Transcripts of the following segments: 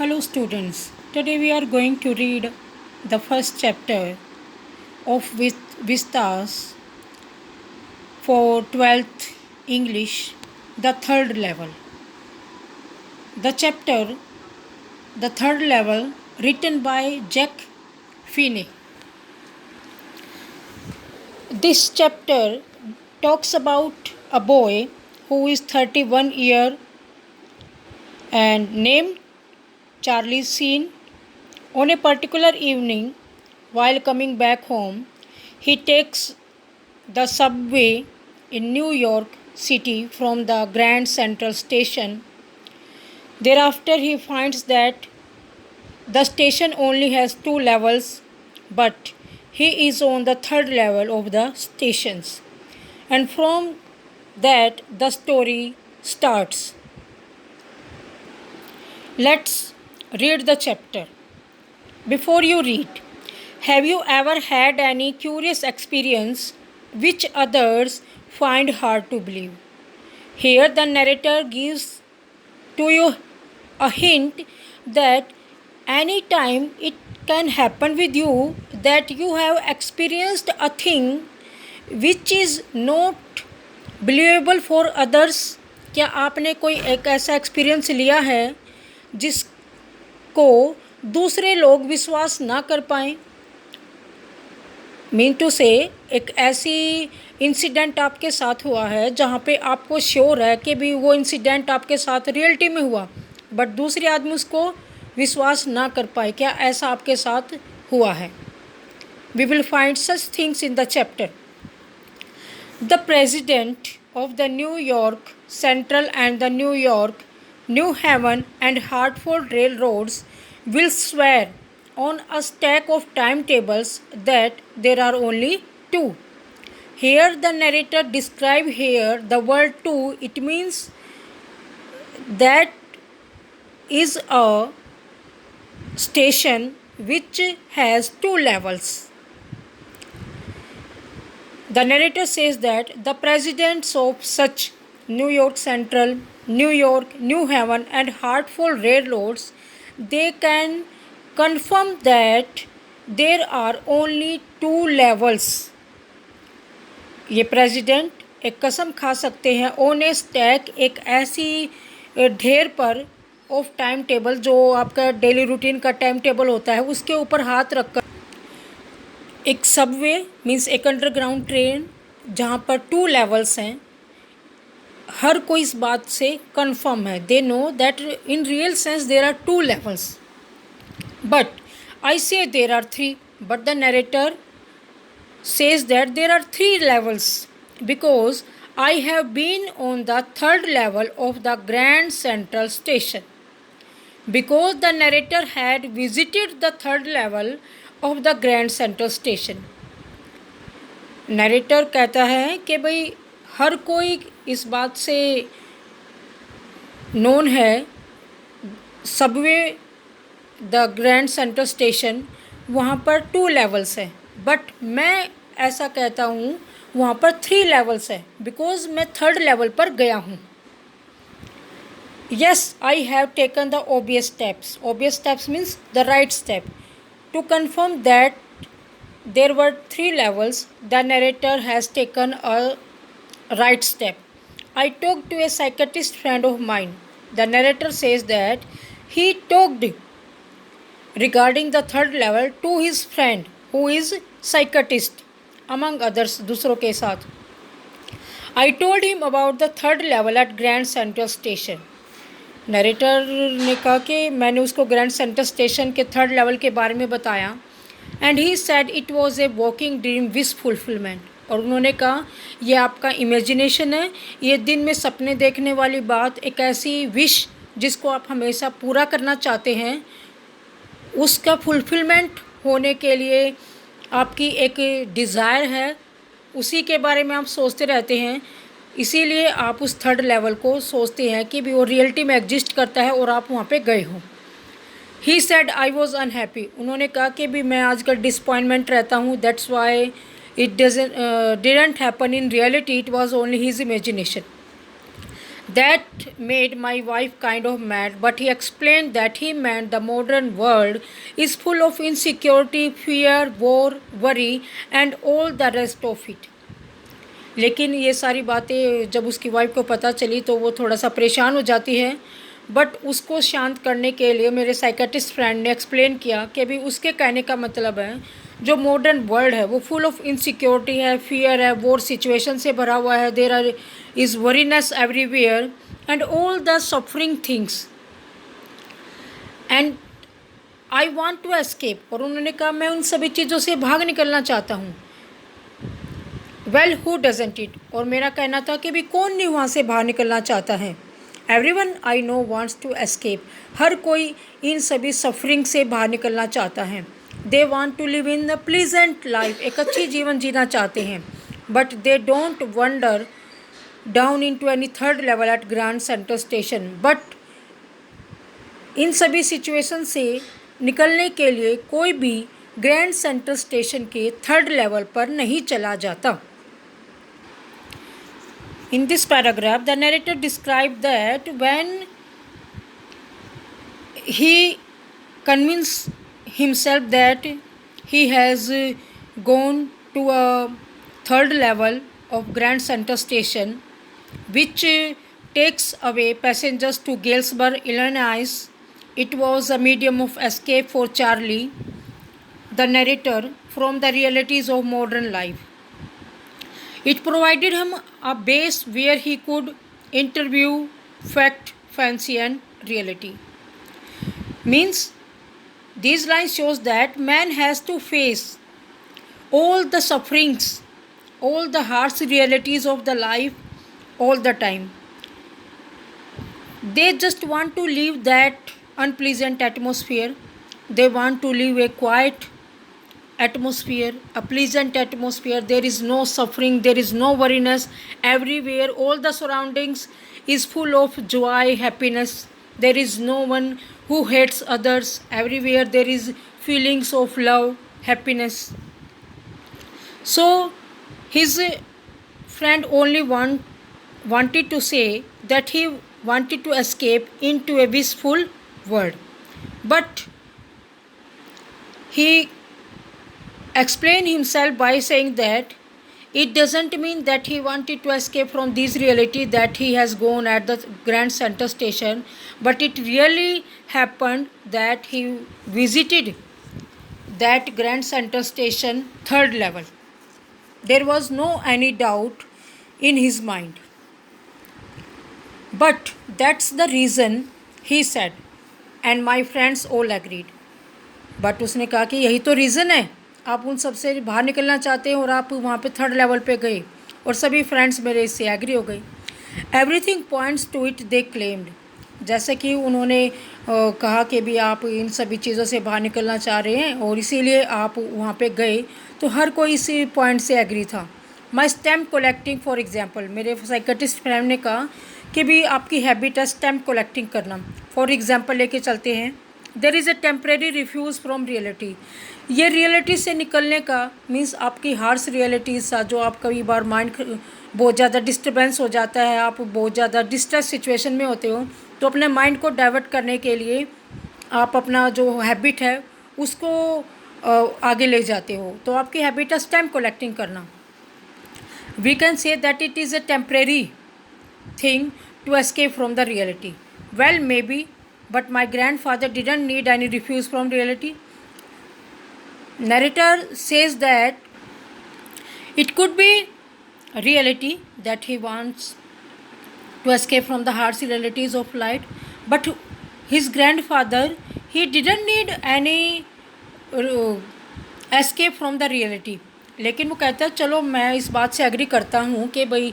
Hello students, today we are going to read the first chapter of Vistas for 12th English, the third level. The chapter, the third level, written by Jack Finney. This chapter talks about a boy who is 31 years and named Charlie Sheen. On a particular evening, while coming back home, he takes the subway in New York City from the Grand Central Station. Thereafter, he finds that the station only has 2 levels, but he is on the third level of the stations. And from that, the story starts. Let's read the chapter. Before you read, have you ever had any curious experience which others find hard to believe? Here, the narrator gives to you a hint that any time it can happen with you that you have experienced a thing which is not believable for others. क्या आपने कोई एक ऐसा experience लिया है जिसको दूसरे लोग विश्वास ना कर पाएँ? मीन टू से एक ऐसी इंसिडेंट आपके साथ हुआ है जहाँ पे आपको श्योर है कि भी वो इंसिडेंट आपके साथ रियलिटी में हुआ, बट दूसरे आदमी उसको विश्वास ना कर पाए. क्या ऐसा आपके साथ हुआ है? We will find such things in the chapter. The president of the New York Central and the New York New Haven and Hartford rail roads will swear on a stack of timetables that there are only 2. Here the narrator describe here the word 2. It means that is a station which has 2 levels. The narrator says that the presidents of such New York Central, New York, New Haven and Hartford railroads, they can confirm that there are only 2 levels. ये president एक कसम खा सकते हैं on A stack, एक ऐसी ढेर पर ऑफ टाइम टेबल जो आपका डेली रूटीन का टाइम टेबल होता है उसके ऊपर हाथ रखकर एक सबवे मीन्स एक अंडरग्राउंड ट्रेन जहाँ पर 2 लेवल्स हैं. हर कोई इस बात से कंफर्म है. They know that in real sense there are 2 levels. But I say there are 3. But the narrator says that there are 3 levels because I have been on the 3rd level of the Grand Central Station. Because the narrator had visited the 3rd level of the Grand Central Station. Narrator कहता है कि भाई हर कोई इस बात से known है Subway the grand Central station वहाँ पर 2 levels है, बट मैं ऐसा कहता हूँ वहाँ पर 3 levels है बिकॉज मैं 3rd level पर गया हूँ. Yes, I have taken the obvious steps. Obvious steps means the right step. To confirm that there were 3 levels, the narrator has taken a right step. I talked to a psychiatrist friend of mine. The narrator says that he talked regarding the 3rd level to his friend who is psychiatrist among others दूसरों के साथ. I told him about the 3rd level at Grand Central Station. Narrator ने कहा कि मैंने उसको grand Central Station के 3rd level के बारे में बताया. And he said it was a walking dream wish fulfilment. और उन्होंने कहा यह आपका इमेजिनेशन है, ये दिन में सपने देखने वाली बात, एक ऐसी विश जिसको आप हमेशा पूरा करना चाहते हैं, उसका फुलफिलमेंट होने के लिए आपकी एक डिज़ायर है, उसी के बारे में आप सोचते रहते हैं. इसीलिए आप उस 3rd level को सोचते हैं कि भी वो रियलिटी में एग्जिस्ट करता है और आप वहाँ पे गए हो. He said I was unhappy. उन्होंने कहा कि भी मैं आजकल डिसपॉइंटमेंट रहता हूँ, that's why it didn't happen in reality, it was only his imagination. That made my wife kind of mad, but he explained that he meant the modern world is full of insecurity, fear, war, worry, and all the rest of it. लेकिन ये सारी बातें जब उसकी wife को पता चली तो वो थोड़ा सा परेशान हो जाती है, बट उसको शांत करने के लिए मेरे साइकेट्रिस्ट फ्रेंड ने एक्सप्लेन किया कि भी उसके कहने का मतलब है जो मॉडर्न वर्ल्ड है वो फुल ऑफ इनसिक्योरिटी है, फियर है, वॉर सिचुएशन से भरा हुआ है, there are is weariness everywhere and all the suffering things and I want to escape. और उन्होंने कहा मैं उन सभी चीज़ों से भाग निकलना चाहता हूँ। Well who doesn't it. और मेरा कहना था कि भी कौन नहीं वहाँ से बाहर निकलना चाहता है। Everyone I know wants to escape. हर कोई इन सभी सफरिंग से बाहर निकलना चाहता है। They want to live in the pleasant life. एक अच्छी जीवन जीना चाहते हैं, but they don't wonder down into any third level at Grand Central Station. But इन सभी सिचुएशन से निकलने के लिए कोई भी ग्रैंड सेंट्रल स्टेशन के थर्ड लेवल पर नहीं चला जाता। In this paragraph, the narrator described that when he convinced himself that he has gone to a third level of Grand Central Station, which takes away passengers to Galesburg, Illinois. It was a medium of escape for Charlie, the narrator, from the realities of modern life. It provided him a base where he could interview fact, fancy, and reality. Means these lines shows that man has to face all the sufferings, all the harsh realities of the life all the time. They just want to leave that unpleasant atmosphere. They want to live a quiet atmosphere, a pleasant atmosphere. There is no suffering, there is no worriness. Everywhere, all the surroundings is full of joy, happiness. There is no one who hates others. Everywhere there is feelings of love, happiness. So his friend only wanted to say that he wanted to escape into a wishful world, but he explained himself by saying that it doesn't mean that he wanted to escape from this reality that he has gone at the Grand Central Station, but it really happened that he visited that Grand Central Station third level. There was no any doubt in his mind, but that's the reason, he said, and my friends all agreed. But उसने कहा कि यही तो reason है, आप उन सब से बाहर निकलना चाहते हैं और आप वहाँ पे थर्ड लेवल पे गए। और सभी फ्रेंड्स मेरे इससे एग्री हो गई। Everything points to it, they claimed. जैसे कि उन्होंने कहा कि भी आप इन सभी चीज़ों से बाहर निकलना चाह रहे हैं और इसीलिए आप वहाँ पे गए, तो हर कोई इसी पॉइंट से एग्री था। माई स्टैम्प कलेक्टिंग फॉर एग्जाम्पल, मेरे साइकेट्रिस्ट फ्रेंड ने कहा कि भी आपकी हैबिट है स्टैम्प कलेक्टिंग करना। फॉर एग्जाम्पल लेके चलते हैं, there is a temporary refuse from reality. ये रियलिटी से निकलने का मीन्स आपकी हार्श रियलिटीज सा जो आप कई बार माइंड बहुत ज़्यादा डिस्टर्बेंस हो जाता है, आप बहुत ज़्यादा डिस्ट्रेस सिचुएशन में होते हो, तो अपने माइंड को डाइवर्ट करने के लिए आप अपना जो हैबिट है उसको आगे ले जाते हो। तो आपकी हैबिट है स्टैम्प कलेक्टिंग करना। We can say that it is a temporary thing to escape from the reality. Well maybe, but my grandfather didn't need any refuge from reality. Narrator says that it could be a reality that he wants to escape from the harsh realities of life, but his grandfather, he didn't need any escape from the reality. लेकिन वो कहता है चलो मैं इस बात से agree करता हूँ कि भाई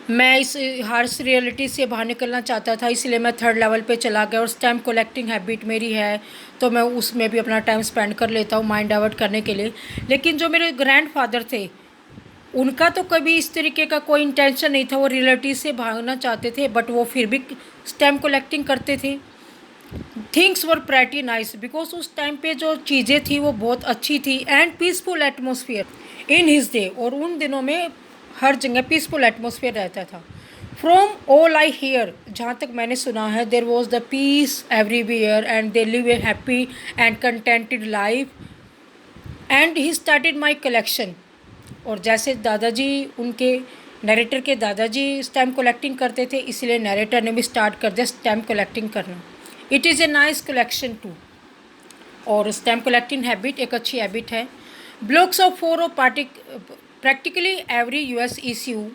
मैं इस हार्श रियलिटी से बाहर निकलना चाहता था, इसलिए मैं थर्ड लेवल पे चला गया और स्टैम्प कलेक्टिंग हैबिट मेरी है, तो मैं उसमें भी अपना टाइम स्पेंड कर लेता हूँ माइंड डाइवर्ट करने के लिए। लेकिन जो मेरे ग्रैंडफादर थे, उनका तो कभी इस तरीके का कोई इंटेंशन नहीं था, वो रियलिटी से भागना चाहते थे, बट वो फिर भी स्टैम्प कलेक्टिंग करते थे। Things were pretty nice, because उस टाइम पे जो चीज़ें थी वो बहुत अच्छी थी, and peaceful atmosphere in his day, और उन दिनों में हर जगह पीसफुल एटमोसफियर रहता था। फ्रॉम ऑल आई हेयर, जहाँ तक मैंने सुना है, there was the peace everywhere and they live a happy and contented life and he started my collection. और जैसे दादाजी, उनके नरेटर के दादाजी स्टैम्प कलेक्टिंग करते थे, इसलिए नरेटर ने भी स्टार्ट कर दिया स्टैम्प कलेक्टिंग करना। It is a nice collection too. और स्टैम्प कलेक्टिंग हैबिट एक अच्छी हैबिट है। Blocks of four of practically every US issue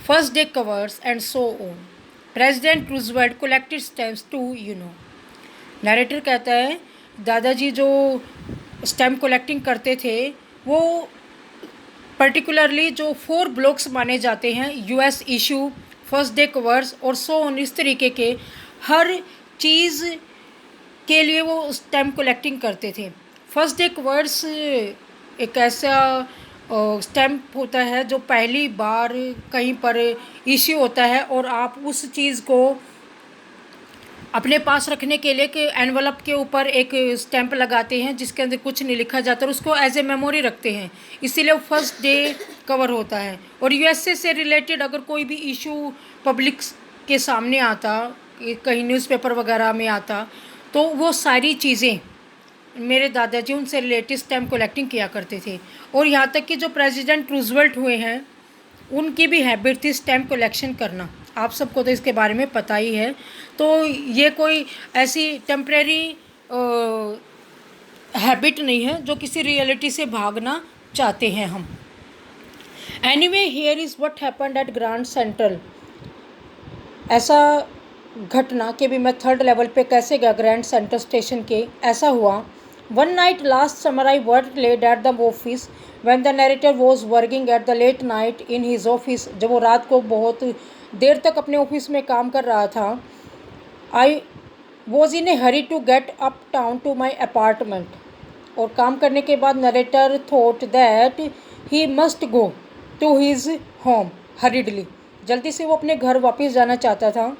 first day covers and so on. President Roosevelt collected stamps too you know. Narrator कहता है दादाजी जो stamp collecting करते थे वो पर्टिकुलरली जो 4 ब्लॉक्स माने जाते हैं, US issue, first day covers और सो ऑन, इस तरीके के हर चीज़ के लिए वो स्टैम्प कलेक्टिंग करते थे। फर्स्ट डे कवर्स एक ऐसा स्टैम्प होता है जो पहली बार कहीं पर इश्यू होता है और आप उस चीज़ को अपने पास रखने के लिए कि एनवलप के ऊपर एक स्टैम्प लगाते हैं जिसके अंदर कुछ नहीं लिखा जाता और उसको एज ए मेमोरी रखते हैं, इसीलिए वो फर्स्ट डे कवर होता है। और यूएसए से रिलेटेड अगर कोई भी इशू पब्लिक के सामने आता, कहीं न्यूज़पेपर वगैरह में आता, तो वो सारी चीज़ें मेरे दादाजी उनसे रिलेटेड स्टैम्प कलेक्टिंग किया करते थे। और यहाँ तक कि जो प्रेसिडेंट रूजवेल्ट हुए हैं उनकी भी हैबिट थी स्टैम्प कलेक्शन करना। आप सबको तो इसके बारे में पता ही है। तो ये कोई ऐसी टेम्परेरी हैबिट नहीं है जो किसी रियलिटी से भागना चाहते हैं हम। Anyway here is what happened at Grand central. ऐसा घटना कि भी मैं 3rd लेवल पे कैसे गया ग्रैंड सेंट्रल स्टेशन के, ऐसा हुआ। One night last summer I work late at the office when the narrator was working at the late night in his office. जब वो रात को बहुत देर तक अपने ऑफिस में काम कर रहा था। I was in a hurry to get uptown to my apartment. और काम करने के बाद narrator thought that he must go to his home hurriedly. जल्दी से वो अपने घर वापस जाना चाहता था।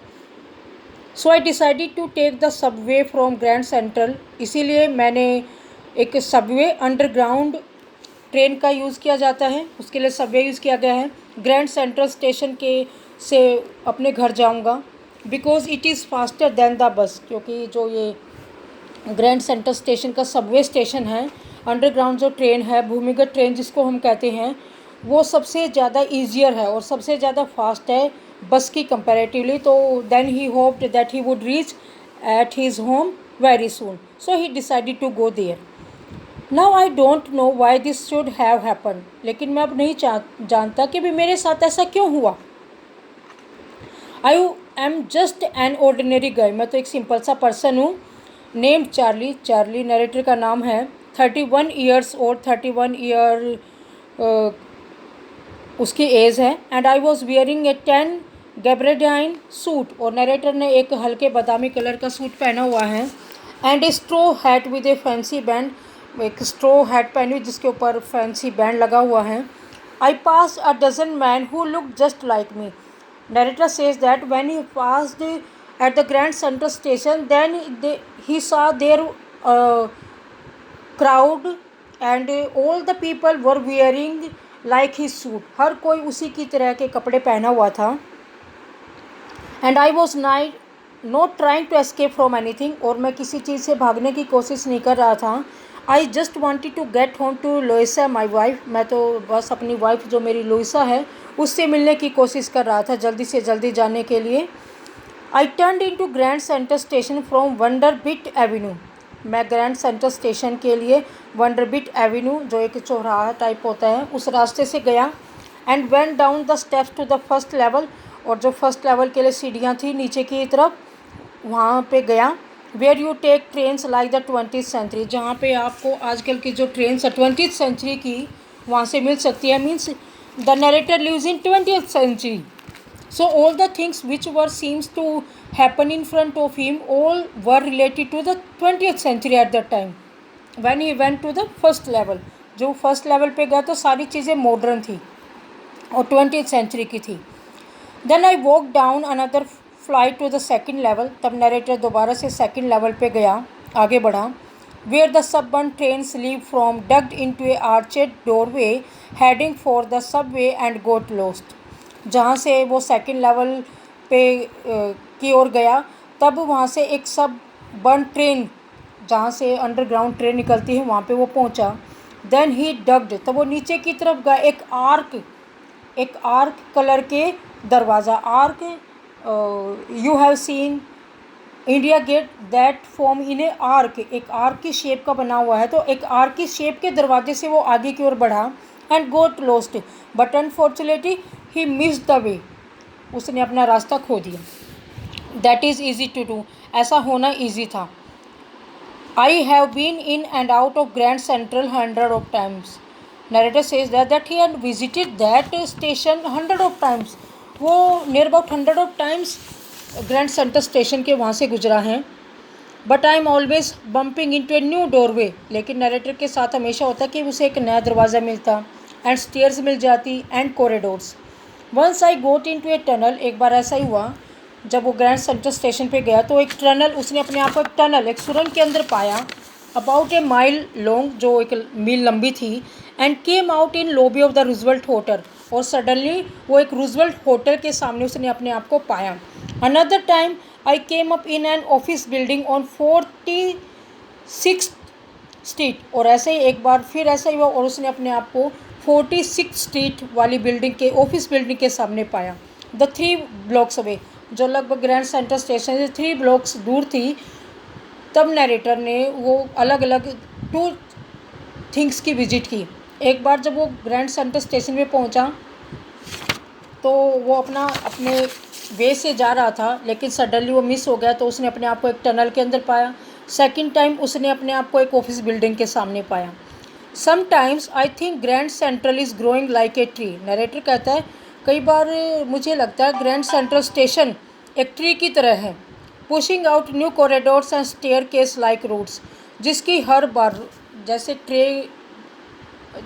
So I decided to take the subway from Grand Central. इसीलिए मैंने एक सबवे अंडरग्राउंड ट्रेन का यूज़ किया जाता है, उसके लिए सबवे यूज़ किया गया है। ग्रैंड सेंट्रल स्टेशन के से अपने घर जाऊंगा because it is faster than the bus. क्योंकि जो ये ग्रैंड सेंट्रल स्टेशन का सबवे स्टेशन है, अंडरग्राउंड जो ट्रेन है, भूमिगत ट्रेन जिसको हम कहते हैं, वो सबसे ज़्यादा ईजियर है और सबसे ज़्यादा फास्ट है बस की कंपैरेटिवली। तो then he hoped that he would reach at his home very soon, so he decided to go there. Now I don't know why this should have happen. लेकिन मैं अब नहीं जानता कि भी मेरे साथ ऐसा क्यों हुआ। I am just an ordinary guy. मैं तो एक सिंपल सा पर्सन हूँ। Named Charlie. चार्ली नरेटर का नाम है। 31 ईयर्स ओल्ड, 31 ईयर उसकी एज है। And I was wearing a 10 gabardine suit. और नरेटर ने एक हल्के बादामी कलर का सूट पहना हुआ है। And a straw hat with a fancy band. एक स्ट्रो हैट पहनी हुई जिसके ऊपर फैंसी बैंड लगा हुआ है। I pass a dozen man who look just like me. Narrator says that when he passed at the Grand Central Station, then he saw their crowd and all the people were wearing like his suit. हर कोई उसी की तरह के कपड़े पहना हुआ था। And I was not trying to escape from anything. और मैं किसी चीज़ से भागने की कोशिश नहीं कर रहा था। I just wanted to get home to Louisa, my wife. मैं तो बस अपनी वाइफ जो मेरी लुइसा है उससे मिलने की कोशिश कर रहा था, जल्दी से जल्दी जाने के लिए। I turn into Grand Central Station from Vanderbilt Avenue. मैं ग्रैंड सेंट्रल स्टेशन के लिए वंडरबिट एवेन्यू, जो एक चौराहा टाइप होता है, उस रास्ते से गया। And went down the steps to the first level. और जो फर्स्ट लेवल के लिए सीढ़ियाँ थी नीचे की तरफ, वहाँ पे गया। Where you take trains like the 20th century. जहाँ पे आपको आजकल की जो ट्रेन्स है 20th सेंचुरी की वहाँ से मिल सकती है। Means the narrator lives in 20th century. So all the things which were seems to happen in front of him all were related to the 20th century at that time when he went to the first level. जो first level पे गया तो सारी चीज़ें modern थी और 20th century की थी। Then I walked down another flight to the second level. तब नरेटर दोबारा से सेकंड लेवल पे गया, आगे बढ़ा। Where the suburban trains leave from, ducked into a arched doorway heading for the subway and got lost. जहाँ से वो सेकंड लेवल पे की ओर गया, तब वहाँ से एक सब बर्न ट्रेन, जहाँ से अंडरग्राउंड ट्रेन निकलती है, वहाँ पे वो पहुँचा। देन ही डग्ड, तब वो नीचे की तरफ गया, एक आर्क कलर के दरवाज़ा, arc, you have seen India get that form in A arc, एक आर्क की शेप का बना हुआ है, तो एक आर्क की शेप के दरवाजे से वो आगे की ओर बढ़ा and got lost, but unfortunately he missed the way, उसने अपना रास्ता खो दिया। That is easy to do, ऐसा होना ईजी था। I have been in and out of Grand Central hundred of times, narrator says that he had visited that station hundred of times, वो near about hundred of times Grand Center station के वहाँ से गुजरा है। But I am always bumping in to a new doorway, लेकिन narrator के साथ हमेशा होता कि उसे एक नया दरवाज़ा मिलता एंड स्टेयर्स मिल जाती and corridors. Once I got into a tunnel, एक बार ऐसा ही हुआ जब वो ग्रैंड सेंटर स्टेशन पे गया तो एक टनल, उसने अपने आप को एक टनल, एक सुरंग के अंदर पाया, अबाउट ए माइल लॉन्ग, जो एक मील लंबी थी, and came out in lobby of the Roosevelt hotel, और सडनली वो एक रूजवेल्ट होटल के सामने उसने अपने आप को पाया। Another time I came up in an office building on 46 street, और ऐसे ही एक बार फिर ऐसा ही हुआ और उसने अपने आप को 46 स्ट्रीट वाली बिल्डिंग के, ऑफिस बिल्डिंग के सामने पाया। द 3 ब्लॉक्स अवे, जो लगभग ग्रैंड सेंटर स्टेशन से 3 ब्लॉक्स दूर थी। तब नरेटर ने वो अलग अलग 2 थिंग्स की विजिट की। एक बार जब वो ग्रैंड सेंटर स्टेशन पे पहुंचा तो वो अपने वे से जा रहा था, लेकिन सडनली वो मिस हो गया, तो उसने अपने आप को एक टनल के अंदर पाया। सेकंड टाइम उसने अपने आप को एक ऑफिस बिल्डिंग के सामने पाया। Sometimes I think Grand Central is growing like a tree, narrator कहता है कई बार मुझे लगता है ग्रैंड सेंट्रल स्टेशन एक ट्री की तरह है, pushing out new corridors and staircase like roots, जिसकी हर बार जैसे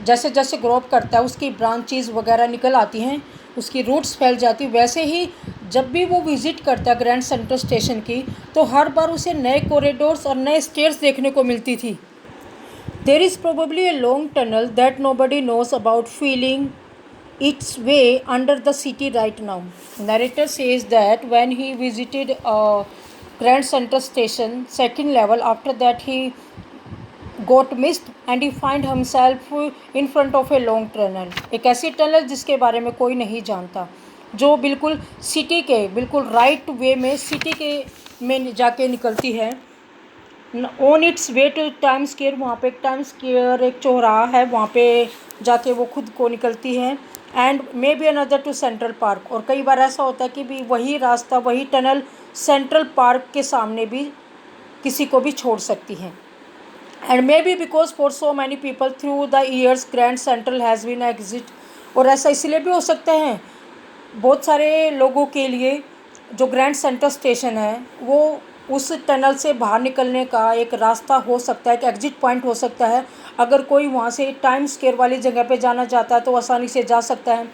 जैसे जैसे ग्रो अप करता है उसकी ब्रांचेस वगैरह निकल आती हैं, उसकी रूट्स फैल जाती, वैसे ही जब भी वो विज़िट करता है ग्रैंड सेंट्रल स्टेशन की, तो हर बार उसे नए कॉरिडोर्स और नए स्टेयर्स देखने को मिलती थी। There is probably a long tunnel that nobody knows about feeling its way under the city right now. Narrator says that when he visited Grand Central Station, second level, after that he got missed and he find himself in front of a long tunnel. एक ऐसी tunnel जिसके बारे में कोई नहीं जानता, जो बिल्कुल सिटी के बिल्कुल राइट वे में सिटी के में जाके निकलती है। On its way to Time Square, वहाँ पे एक टाइम स्क्वायर एक चौराहा है, वहाँ पे जाके वो खुद को निकलती है। And maybe another to Central Park, और कई बार ऐसा होता है कि भी वही रास्ता वही टनल सेंट्रल पार्क के सामने भी किसी को भी छोड़ सकती है। And maybe because for so many people through the years Grand Central has been exit, और ऐसा इसलिए भी हो सकता है बहुत सारे लोगों के लिए जो ग्रैंड सेंट्रल स्टेशन है वो उस टनल से बाहर निकलने का एक रास्ता हो सकता है, एक एग्जिट पॉइंट हो सकता है। अगर कोई वहाँ से टाइम स्क्वायर वाली जगह पे जाना चाहता है तो आसानी से जा सकता है,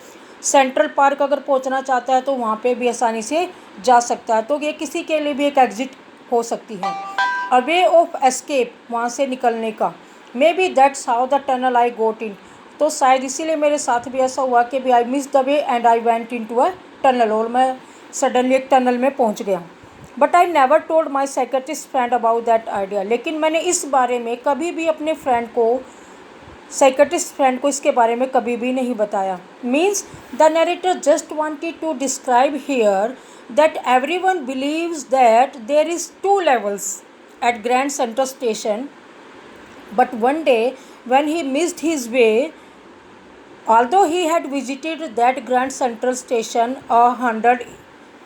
सेंट्रल पार्क अगर पहुँचना चाहता है तो वहाँ पे भी आसानी से जा सकता है, तो ये किसी के लिए भी एक एग्जिट हो सकती है, अ वे ऑफ एस्केप, वहाँ से निकलने का। Maybe that's how the tunnel I got in, तो शायद इसीलिए मेरे साथ भी ऐसा हुआ कि भी I miss the way and I went into a tunnel, और मैं सडनली एक टनल में पहुँच गया। But I never told my psychiatrist friend about that idea, लेकिन मैंने इस बारे में कभी भी अपने फ्रेंड को, साइकेट्रिस्ट फ्रेंड को इसके बारे में कभी भी नहीं बताया। Means the narrator just wanted to describe here that everyone believes that there is 2 levels at Grand Central Station, but one day when he missed his way, although he had visited that Grand Central Station 100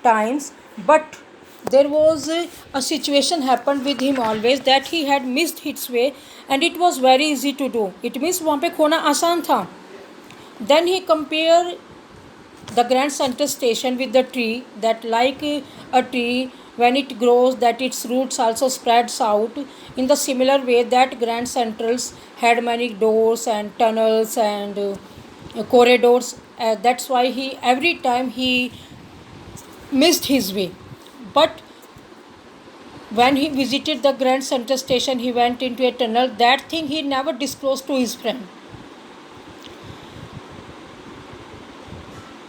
times, but there was a situation happened with him always that he had missed his way and it was very easy to do. It means वहाँ पे खोना आसान था. Then he compared the Grand Central Station with the tree, that like a tree when it grows that its roots also spreads out in the similar way that Grand Centrals had many doors and tunnels and corridors. That's why he every time he missed his way. But when he visited the Grand Central Station, he went into a tunnel. That thing he never disclosed to his friend.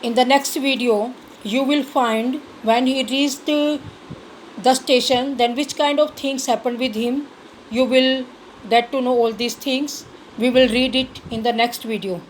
In the next video, you will find when he reached the station, then which kind of things happened with him. You will get to know all these things. We will read it in the next video.